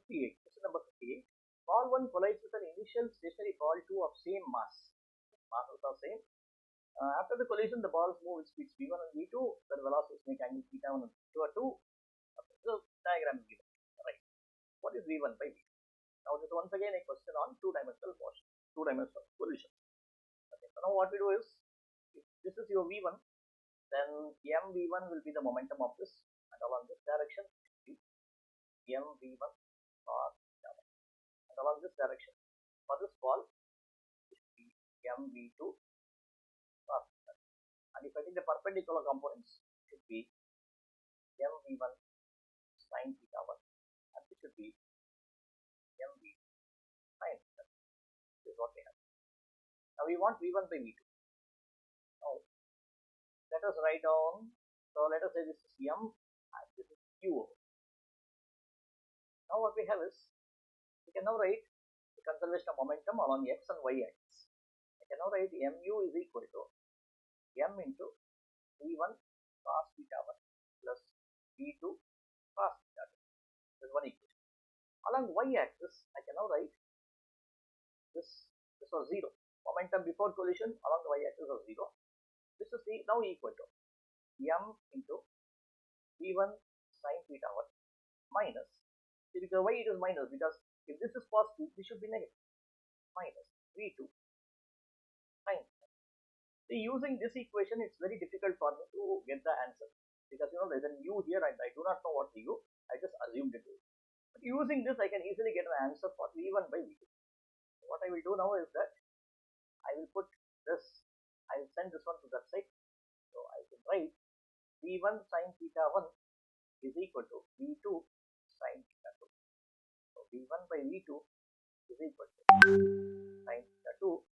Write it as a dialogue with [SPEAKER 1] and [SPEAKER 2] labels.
[SPEAKER 1] 58. Question number 58. Ball 1 collides with an initial stationary ball 2 of same mass. Masses are same. After the collision, the balls move with speeds v1 and v2. Their velocities make angle theta 1 and theta 2. Okay, so diagram is given. Right. What is v1 by v2? Now this is once again a question on two-dimensional motion, two-dimensional collision. Okay, so now what we do is, if this is your v1, then mv1 will be the momentum of this, and along this direction it will be mv1 cos theta 1, and along this direction for this ball it will be mv2 cos theta 2. And if I take the perpendicular components, it should be mv1 sin theta 1, and it should be mv sin theta 2. This is what we have. Now we want v1 by v2. Now let us write down. So let us say this is m and this is q. Now what we have is, we can now write the conservation of momentum along x and y axis. I can now write mu is equal to m into v1 cos theta 1 plus v2 cos theta 2. This is one equation. Along y axis, I can now write this was 0. Momentum before collision along the y axis was 0. This is now equal to m into v1 sin theta 1 minus, because why it is minus, because if this is positive, this should be negative, minus v2 sin theta. See, using this equation, it's very difficult for me to get the answer, because there is a u here and I do not know what the u, I just assumed it is. But using this, I can easily get an answer for v1 by v2. So what I will do now is that I will put this, I will send this one to that side. So I can write v1 sin theta 1 is equal to v2 sin theta 2. So v1 by v2 is equal to sin theta 2